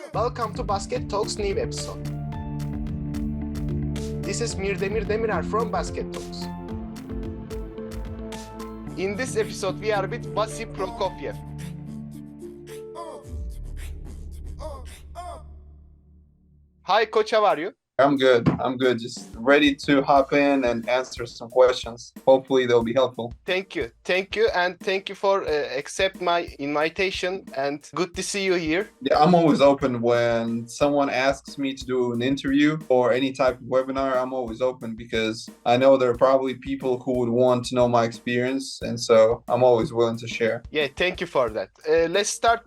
Welcome to Basket Talks new episode. This is Mir Demir Demirer from Basket Talks. In this episode, we are with Basi Prokofyev. Hi, coach. How are you? I'm good. Just ready to hop in and answer some questions. Hopefully they'll be helpful. Thank you, and thank you for accept my invitation. And good to see you here. Yeah, I'm always open when someone asks me to do an interview or any type of webinar. I'm always open because I know there are probably people who would want to know my experience, and so I'm always willing to share. Yeah, thank you for that. Let's start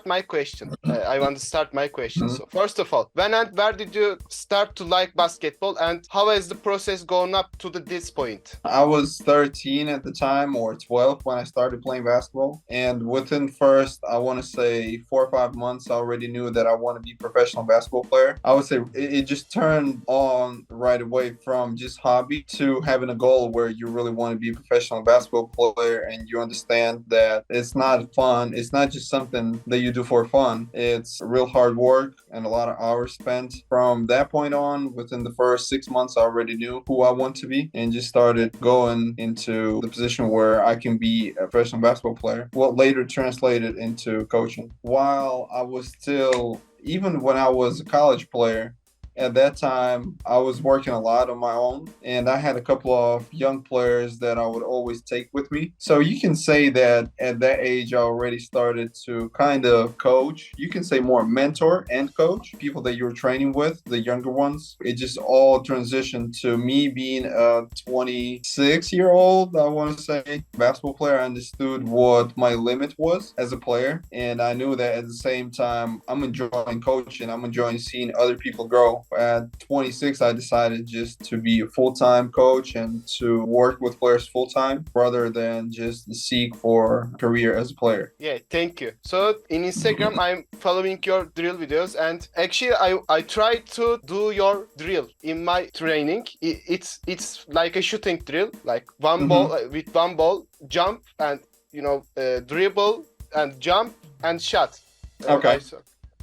my question. I want to start my question. Mm-hmm. So first of all, when and where did you start to like basketball, and how has the process gone up to this point? I was 13 at the time, or 12 when I started playing basketball, and within first, I want to say 4 or 5 months, I already knew that I want to be a professional basketball player. I would say it just turned on right away from just hobby to having a goal where you really want to be a professional basketball player, and you understand that it's not fun. It's not just something that you do for fun. It's real hard work and a lot of hours spent. From that point on, within the first 6 months, I already knew who I want to be and just started going into the position where I can be a professional basketball player. What later translated into coaching. While I was still, even when I was a college player, at that time, I was working a lot on my own, and I had a couple of young players that I would always take with me. So you can say that at that age, I already started to kind of coach. You can say more mentor and coach people that you're training with, the younger ones. It just all transitioned to me being a 26-year-old, I want to say, basketball player. I understood what my limit was as a player, and I knew that at the same time, I'm enjoying coaching. I'm enjoying seeing other people grow. At 26, I decided just to be a full-time coach and to work with players full-time rather than just seek for a career as a player. Yeah, thank you. So in Instagram, I'm following your drill videos, and actually I tried to do your drill in my training. It's like a shooting drill, like one ball with one ball, jump and dribble and jump and shot. Okay.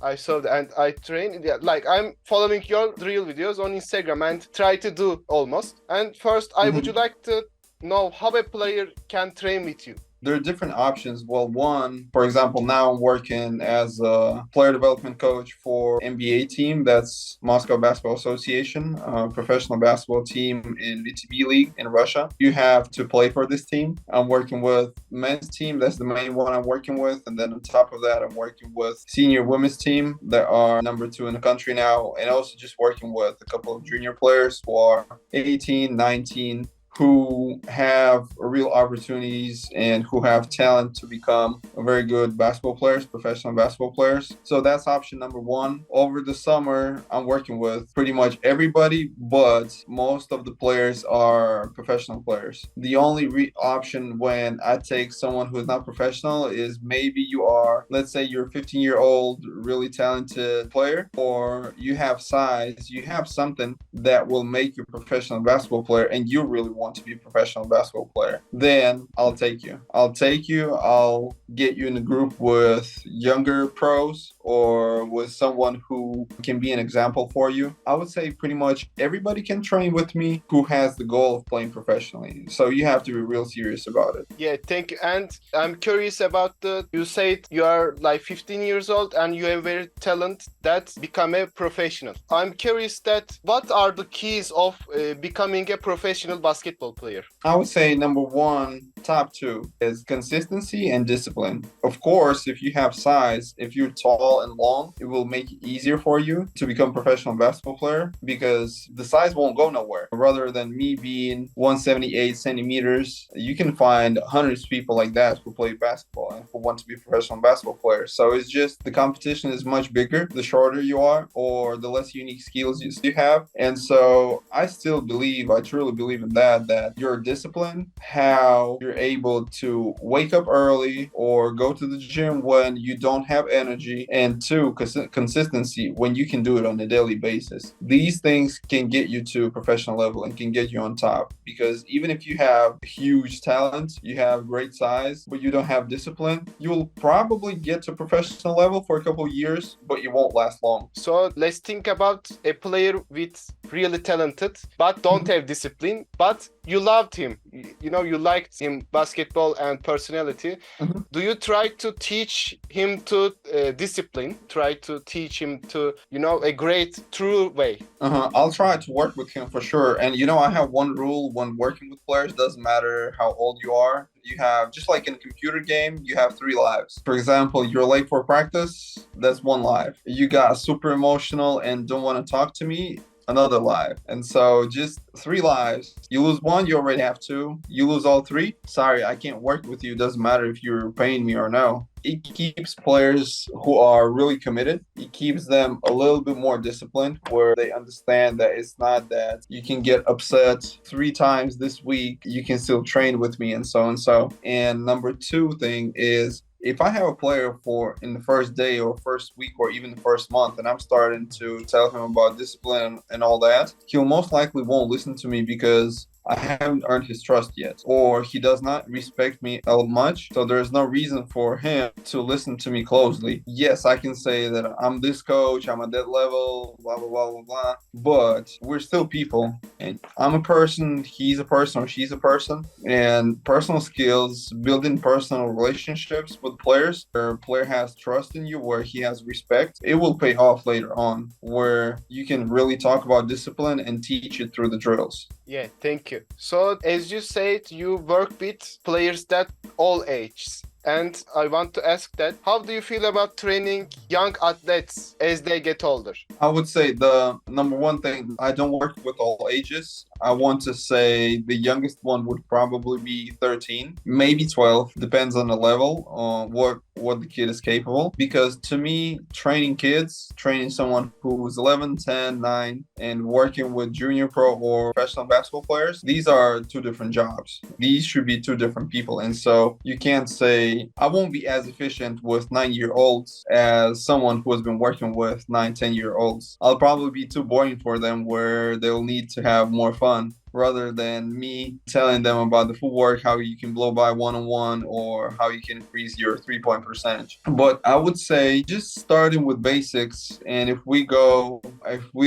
I saw that, and I train. Yeah, like I'm following your drill videos on Instagram and try to do almost. And first, I would you like to know how a player can train with you? There are different options. Well, one, for example, now I'm working as a player development coach for MBA team. That's Moscow Basketball Association, a professional basketball team in VTB League in Russia. You have to play for this team. I'm working with men's team. That's the main one I'm working with. And then on top of that, I'm working with senior women's team that are number 2 in the country now. And also just working with a couple of junior players who are 18, 19, who have real opportunities and who have talent to become very good basketball players, professional basketball players. So that's option number 1. Over the summer, I'm working with pretty much everybody, but most of the players are professional players. The only option when I take someone who is not professional is maybe you are, let's say you're a 15-year-old, really talented player, or you have size, you have something that will make you a professional basketball player and you really want to be a professional basketball player, then I'll take you. I'll get you in a group with younger pros or with someone who can be an example for you. I would say pretty much everybody can train with me who has the goal of playing professionally. So you have to be real serious about it. Yeah, thank you. And I'm curious about you said you are like 15 years old and you have very talent that become a professional. I'm curious that what are the keys of becoming a professional basketball player? I would say number 1, top 2 is consistency and discipline. Of course, if you have size, if you're tall and long, it will make it easier for you to become a professional basketball player because the size won't go nowhere. Rather than me being 178 centimeters, you can find hundreds of people like that who play basketball and who want to be a professional basketball player. So it's just the competition is much bigger the shorter you are or the less unique skills you have. And so I truly believe in that have that, your discipline, how you're able to wake up early or go to the gym when you don't have energy, and two, consistency when you can do it on a daily basis. These things can get you to professional level and can get you on top, because even if you have huge talent, you have great size, but you don't have discipline, you'll probably get to professional level for a couple of years, but you won't last long. So let's think about a player with really talented but don't have discipline, but you loved him. You know, you liked him basketball and personality. Do you try to teach him to discipline? Try to teach him to, you know, a great true way? I'll try to work with him for sure. And I have one rule when working with players, doesn't matter how old you are. You have, just like in a computer game, you have 3 lives. For example, you're late for practice, that's 1 life. You got super emotional and don't want to talk to me, another life. And so just 3 lives. You lose 1, you already have 2. You lose all 3, sorry, I can't work with you. Doesn't matter if you're paying me or no. It keeps players who are really committed. It keeps them a little bit more disciplined, where they understand that it's not that you can get upset 3 times this week, you can still train with me and so and so. And number 2 thing is, if I have a player for in the first day or first week or even the first month, and I'm starting to tell him about discipline and all that, he'll most likely won't listen to me because I haven't earned his trust yet, or he does not respect me much. So there's no reason for him to listen to me closely. Yes, I can say that I'm this coach, I'm at that level, blah, blah, blah, blah, blah. But we're still people, and I'm a person, he's a person, or she's a person. And personal skills, building personal relationships with players, where a player has trust in you, where he has respect, it will pay off later on, where you can really talk about discipline and teach it through the drills. Yeah, thank you. So, as you said, you work with players that all ages. And I want to ask that, how do you feel about training young athletes as they get older? I would say the number one thing, I don't work with all ages. I want to say the youngest one would probably be 13, maybe 12, depends on the level, what the kid is capable. Because to me, training kids, training someone who's 11, 10, 9, and working with junior pro or professional basketball players, these are 2 different jobs. These should be 2 different people. And so you can't say, I won't be as efficient with 9-year-olds as someone who has been working with 9, 10-year-olds. I'll probably be too boring for them, where they'll need to have more fun rather than me telling them about the footwork, how you can blow by one-on-one, or how you can increase your 3-point percentage. But I would say just starting with basics, and if we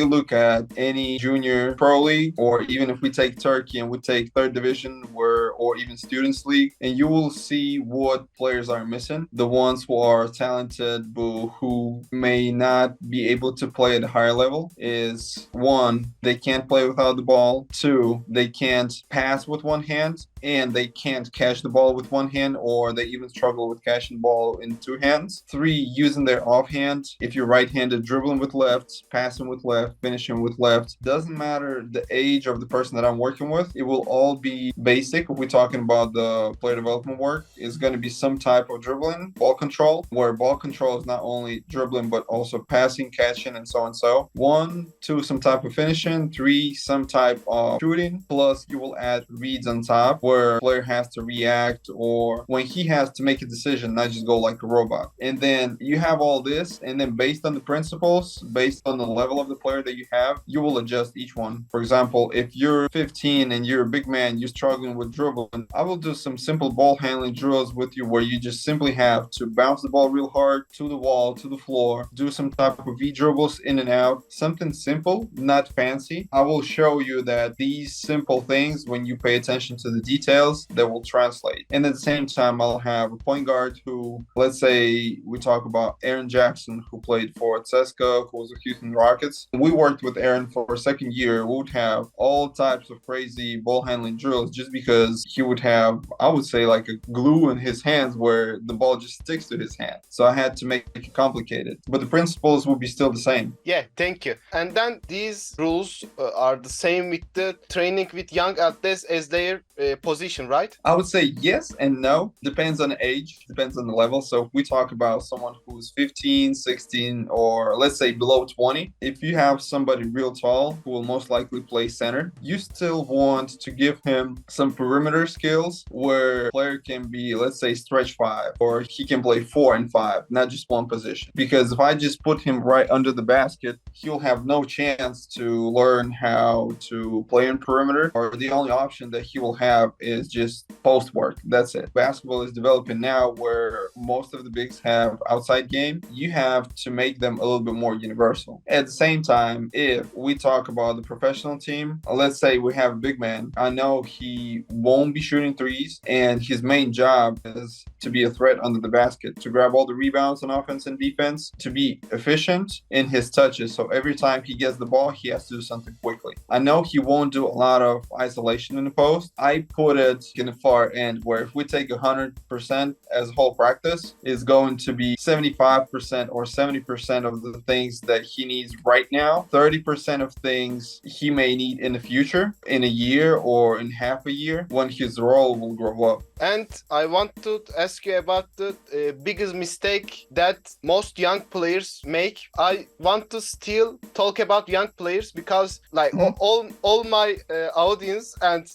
look at any junior pro league, or even if we take Turkey and we take 3rd division, or even students league, and you will see what players are missing. The ones who are talented but who may not be able to play at a higher level is, 1, they can't play without the ball. 2, they can't pass with one hand, and they can't catch the ball with one hand, or they even struggle with catching the ball in 2 hands. 3, using their offhand. If you're right-handed, dribbling with left, passing with left, finishing with left. Doesn't matter the age of the person that I'm working with. It will all be basic. If we're talking about the player development work, it's going to be some type of dribbling, ball control, where ball control is not only dribbling, but also passing, catching, and so and so. 1, 2, some type of finishing. 3, some type of shooting. Plus, you will add reads on top, where a player has to react, or when he has to make a decision, not just go like a robot. And then you have all this, and then based on the principles, based on the level of the player that you have, you will adjust each one. For example, if you're 15 and you're a big man, you're struggling with dribbling, I will do some simple ball handling drills with you, where you just simply have to bounce the ball real hard to the wall, to the floor, do some type of V dribbles in and out, something simple, not fancy. I will show you that these simple things, when you pay attention to the details, that will translate. And at the same time, I'll have a point guard who, let's say we talk about Aaron Jackson, who played for CSKA, who was with Houston Rockets. We worked with Aaron for a 2nd year. We would have all types of crazy ball handling drills, just because he would have, I would say, like a glue in his hands where the ball just sticks to his hand. So I had to make it complicated, but the principles will be still the same. Yeah, thank you. And then these rules are the same with the training with young athletes as their position, right? I would say yes and no. Depends on the age, depends on the level. So if we talk about someone who's 15, 16, or let's say below 20, if you have somebody real tall who will most likely play center, you still want to give him some perimeter skills where player can be, let's say, stretch five, or he can play 4 and 5, not just one position. Because if I just put him right under the basket, he'll have no chance to learn how to play in perimeter, or the only option that he will have is just post work. That's it. Basketball is developing now where most of the bigs have outside game. You have to make them a little bit more universal. At the same time, if we talk about the professional team, let's say we have a big man. I know he won't be shooting threes, and his main job is to be a threat under the basket, to grab all the rebounds on offense and defense, to be efficient in his touches. So every time he gets the ball, he has to do something quickly. I know he won't do a lot of isolation in the post. I put it in the far end where if we take 100% as a whole practice, is going to be 75% or 70% of the things that he needs right now, 30% of things he may need in the future, in a year or in half a year, when his role will grow up. And I want to ask you about the biggest mistake that most young players make. I want to still talk about young players because like all my audience and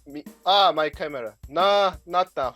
me, my camera. Nah, not now.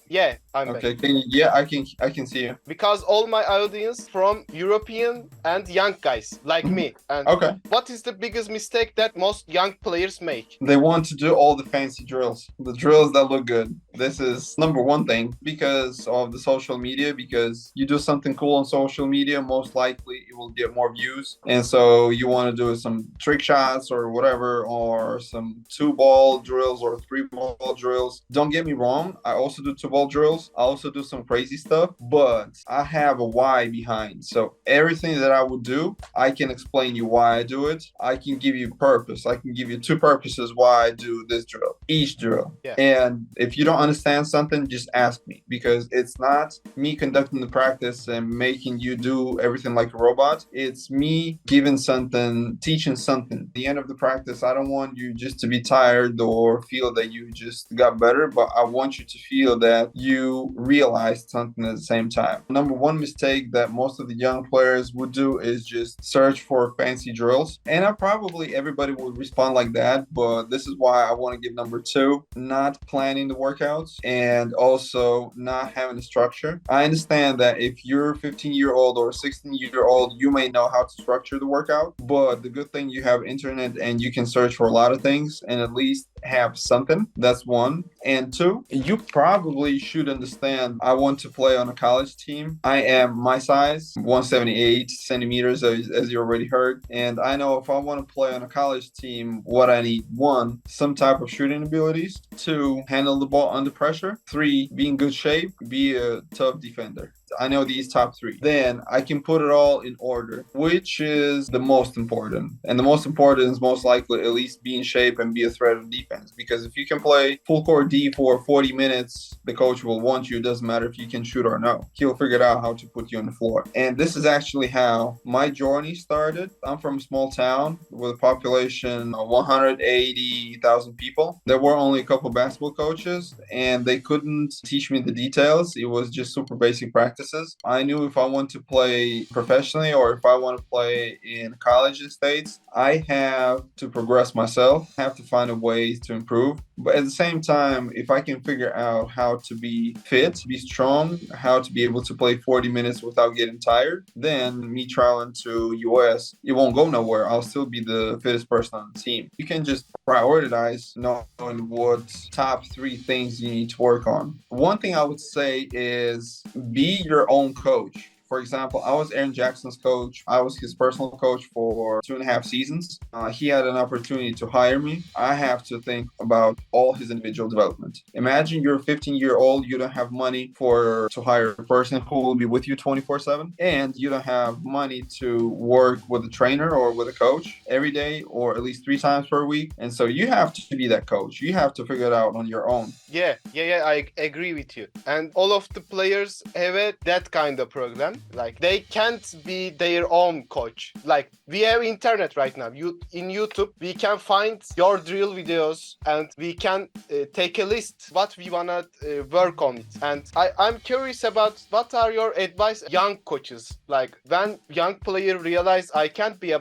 Yeah, I'm okay. back. I can see you. Because all my audience from European and young guys like me. And Okay. what is the biggest mistake that most young players make? They want to do all the fancy drills, the drills that look good. This is number one thing because of the social media, because you do something cool on social media, most likely it will get more views. And so you want to do some trick shots or whatever, or some 2-ball drills or 3-ball drills. Don't get me wrong. I also do 2-ball drills. I also do some crazy stuff, but I have a why behind. So everything that I would do, I can explain you why I do it. I can give you purpose. I can give you 2 purposes why I do this drill, each drill. Yeah. And if you don't understand something, just ask me, because it's not me conducting the practice and making you do everything like a robot. It's me giving something, teaching something. At the end of the practice, I don't want you just to be tired or feel that you just got better, but I want you to feel that you realized something at the same time. Number one mistake that most of the young players would do is just search for fancy drills. And everybody would respond like that, but this is why I want to give number 2, not planning the workouts and also not having a structure. I understand that if you're a 15-year-old or a 16-year-old, you may know how to structure the workout, but the good thing, you have internet and you can search for a lot of things and at least have something. That's 1. And 2, you probably should understand, I want to play on a college team. I am my size, 178 centimeters, as you already heard. And I know if I want to play on a college team, what I need: 1, some type of shooting abilities; 2, handle the ball under pressure; 3, be in good shape, be a tough defender. I know these top 3. Then I can put it all in order, which is the most important. And the most important is most likely at least be in shape and be a threat of defense. Because if you can play full court D for 40 minutes, the coach will want you. It doesn't matter if you can shoot or no. He'll figure out how to put you on the floor. And this is actually how my journey started. I'm from a small town with a population of 180,000 people. There were only a couple basketball coaches, and they couldn't teach me the details. It was just super basic practice. I knew if I want to play professionally or if I want to play in college in States, I have to progress myself, have to find a way to improve. But at the same time, if I can figure out how to be fit, be strong, how to be able to play 40 minutes without getting tired, then me traveling to US, it won't go nowhere. I'll still be the fittest person on the team. You can just prioritize knowing what top 3 things you need to work on. One thing I would say is be your own coach. For example, I was Aaron Jackson's coach. I was his personal coach for 2.5 seasons. He had an opportunity to hire me. I have to think about all his individual development. Imagine you're a 15-year-old, you don't have money to hire a person who will be with you 24/7, and you don't have money to work with a trainer or with a coach every day or at least 3 times per week. And so you have to be that coach. You have to figure it out on your own. Yeah, I agree with you. And all of the players have that kind of program. Like they can't be their own coach. Like we have internet right now. In YouTube we can find your drill videos and we can take a list what we wanna work on it. And I'm curious about what are your advice young coaches, like when young player realize I can't be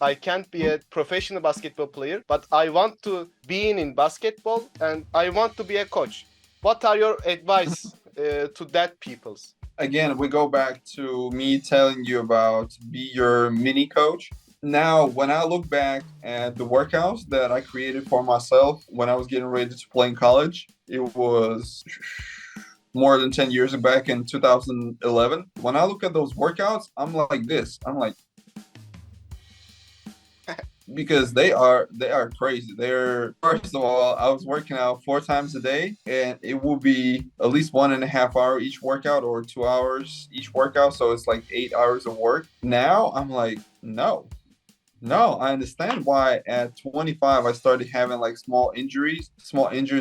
I can't be a professional basketball player, but I want to be in basketball and I want to be a coach. What are your advice to that peoples? Again, we go back to me telling you about be your mini coach. Now, when I look back at the workouts that I created for myself when I was getting ready to play in college, it was more than 10 years back in 2011. When I look at those workouts, I'm like this. I'm like, because they are crazy. They're, first of all, I was working out 4 times a day, and it will be at least 1.5 hour each workout or 2 hours each workout. So it's like 8 hours of work. Now I'm like, no, I understand why at 25 I started having like small injuries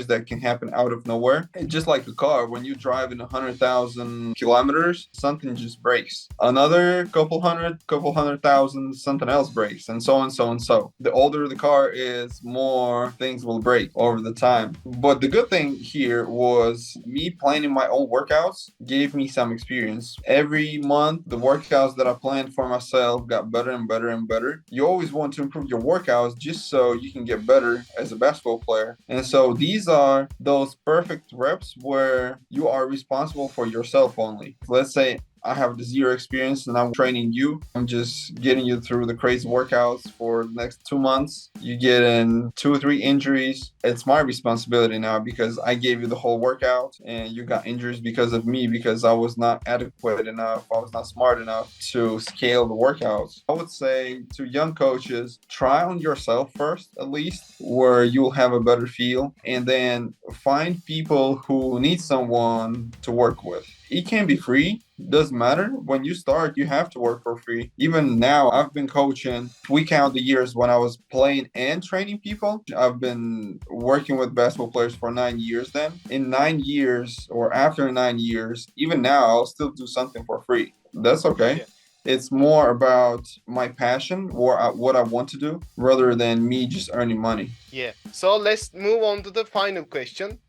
that can happen out of nowhere. And just like a car, when you drive in 100,000 kilometers, something just breaks. Another couple hundred thousand, something else breaks, and so on, so and so. The older the car is, more things will break over the time. But the good thing here was me planning my own workouts gave me some experience. Every month, the workouts that I planned for myself got better and better and better. You always want to improve your workouts just so you can get better as a basketball player. And so these are those perfect reps where you are responsible for yourself only. Let's say I have the zero experience and I'm training you. I'm just getting you through the crazy workouts for the next 2 months. You get in 2 or 3 injuries. It's my responsibility now because I gave you the whole workout and you got injuries because of me, because I was not adequate enough. I was not smart enough to scale the workouts. I would say to young coaches, try on yourself first, at least, where you'll have a better feel, and then find people who need someone to work with. It can be free. Doesn't matter. When you start, you have to work for free. Even now, I've been coaching. If we count the years when I was playing and training people, I've been working with basketball players for 9 years then. In 9 years, or after 9 years, even now, I'll still do something for free. That's okay. Yeah. It's more about my passion or what I want to do rather than me just earning money. Yeah. So let's move on to the final question.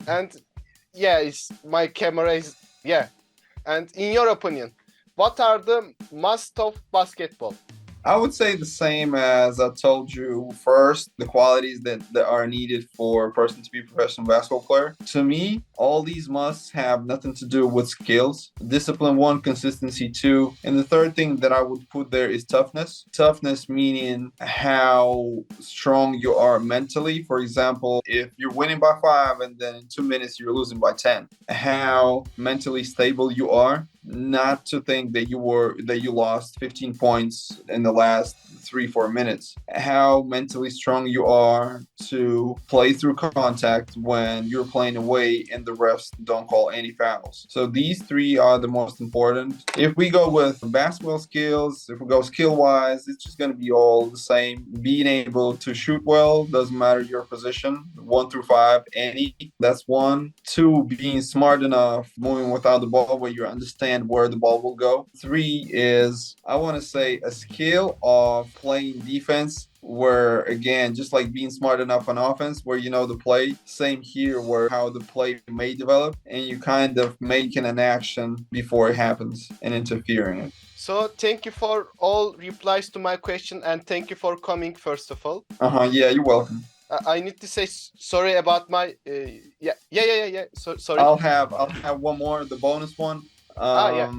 And yeah, my camera is... Yeah. And in your opinion, what are the must of basketball? I would say the same as I told you first, the qualities that are needed for a person to be a professional basketball player. To me, all these musts have nothing to do with skills. Discipline 1, consistency 2. And the third thing that I would put there is toughness. Toughness meaning how strong you are mentally. For example, if you're winning by 5 and then in 2 minutes you're losing by 10. How mentally stable you are. Not to think that you lost 15 points in the last 3-4 minutes. How mentally strong you are to play through contact when you're playing away and the refs don't call any fouls. So these 3 are the most important. If we go with basketball skills, if we go skill-wise, it's just going to be all the same. Being able to shoot well, doesn't matter your position, 1 through 5, any. That's 1. 2, being smart enough, moving without the ball where you understand where the ball will go. 3 is, I want to say, a skill of playing defense where, again, just like being smart enough on offense where you know the play, same here where how the play may develop and you kind of making an action before it happens and interfering in it. So thank you for all replies to my question and thank you for coming first of all. Yeah, you're welcome. I need to say sorry about my sorry. I'll have one more, the bonus one. Yeah.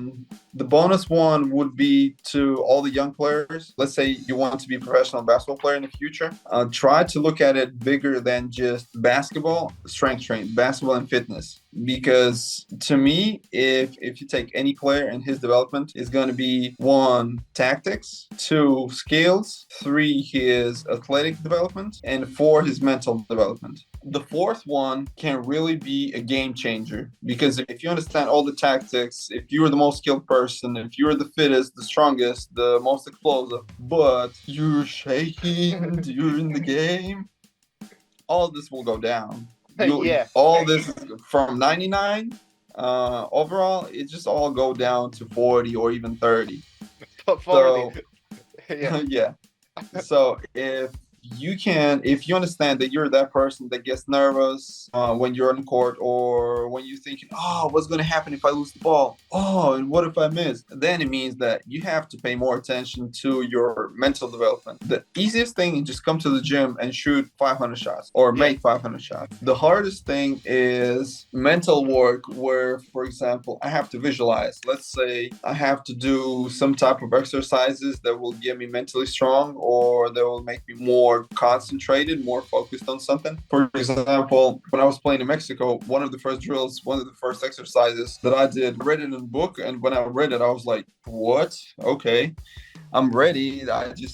The bonus one would be to all the young players. Let's say you want to be a professional basketball player in the future. Try to look at it bigger than just basketball, strength training, basketball and fitness. Because to me, if you take any player and his development is going to be 1, tactics, 2, skills, 3, his athletic development, and 4, his mental development. The 4th one can really be a game changer because if you understand all the tactics, if you're the most skilled person, if you're the fittest, the strongest, the most explosive, but you're shaking during the game, all this will go down. All this from 99 Overall, it just all go down to 40 or even 30. 40. Yeah. Yeah. So if you understand that you're that person that gets nervous when you're on court, or when you're thinking, oh, what's going to happen if I lose the ball? Oh, and what if I miss? Then it means that you have to pay more attention to your mental development. The easiest thing is just come to the gym and shoot 500 shots or make 500 shots. The hardest thing is mental work, where, for example, I have to visualize. Let's say I have to do some type of exercises that will get me mentally strong, or that will make me more concentrated, more focused on something. For example, when I was playing in Mexico, one of the first exercises that I did, read it in a book, and when I read it, I was like, what? Okay, I'm ready.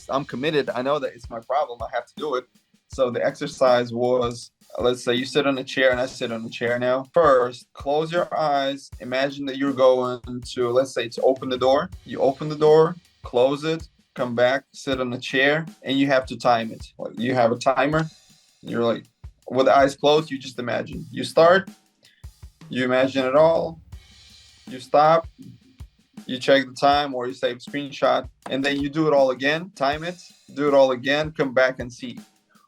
I'm committed. I know that it's my problem. I have to do it. So the exercise was, let's say you sit on a chair and I sit on a chair now. First, close your eyes. Imagine that you're going to, let's say, to open the door. You open the door, close it, come back, sit on a chair, and you have to time it. You have a timer. You're like, with the eyes closed, you just imagine. You start, you imagine it all, you stop, you check the time, or you save a screenshot, and then you do it all again, time it, do it all again, come back and see.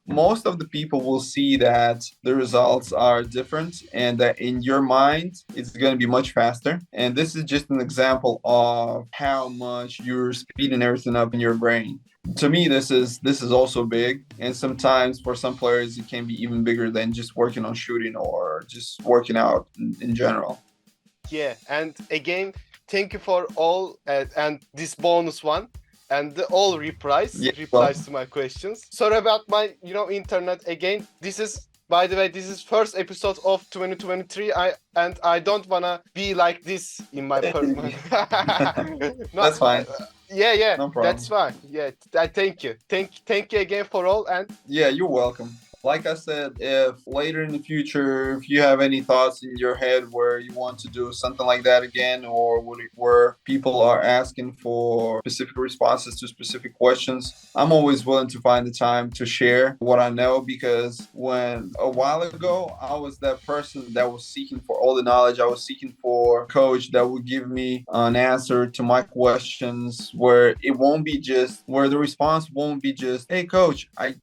Most of the people will see that the results are different, and that in your mind it's going to be much faster. And this is just an example of how much you're speeding everything up in your brain. To me, this is also big, and sometimes for some players it can be even bigger than just working on shooting or just working out in general. Yeah, and again, thank you for all and this bonus one. And all replies to my questions. Sorry about my, internet again. This is, by the way, first episode of 2023. I don't wanna be like this in my personal. That's fine. Yeah, No problem. That's fine. Yeah, I thank you. Thank you again for all. And yeah, you're welcome. Like I said, if later in the future, if you have any thoughts in your head where you want to do something like that again, or where people are asking for specific responses to specific questions, I'm always willing to find the time to share what I know, because when a while ago, I was that person that was seeking for all the knowledge. I was seeking for a coach that would give me an answer to my questions, where the response won't be just, hey coach, I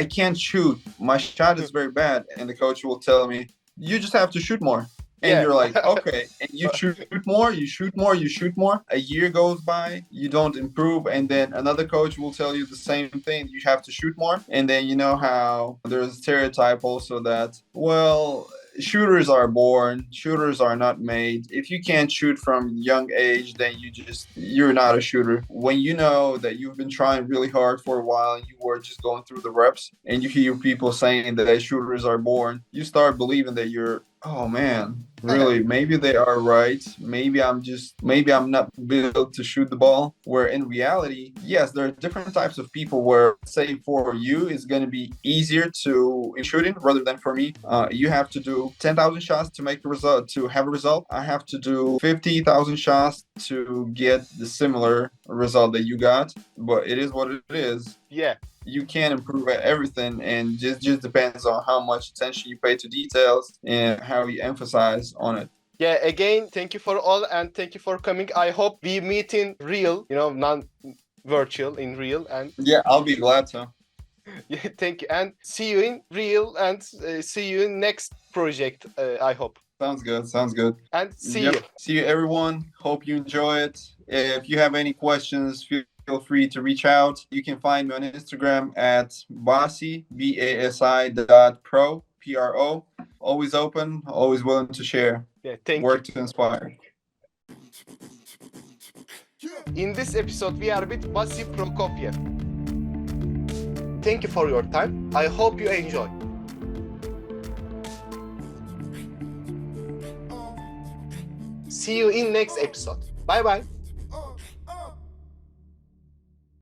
can't shoot. My shot is very bad. And the coach will tell me, you just have to shoot more. And you're like, okay. And you shoot more, you shoot more, you shoot more. A year goes by, you don't improve. And then another coach will tell you the same thing. You have to shoot more. And then you know how there's a stereotype also that, well, shooters are born, shooters are not made. If you can't shoot from young age, then you're not a shooter. When you know that you've been trying really hard for a while and you were just going through the reps, and you hear people saying that shooters are born, you start believing that oh man, really, maybe they are right. Maybe I'm not built to shoot the ball. Where in reality, yes, there are different types of people where, say, for you, it's going to be easier in shooting rather than for me. You have to do 10,000 shots to make the result, to have a result. I have to do 50,000 shots to get the similar result that you got. But it is what it is. Yeah. You can't improve at everything, and just depends on how much attention you pay to details and how you emphasize on it. Yeah, again, thank you for all, and thank you for coming. I hope we meet in real, non-virtual, in real. And yeah, I'll be glad to. Yeah, thank you, and see you in real, and see you in next project, I hope. Sounds good. And see you. See you, everyone. Hope you enjoy it. If you have any questions, feel free to reach out. You can find me on Instagram at Basi, BASI.pro, PRO. Always open, always willing to share. Yeah, thank Work you. to inspire. In this episode, we are with Basi Prokofyev. Thank you for your time. I hope you enjoy. See you in next episode. Bye bye.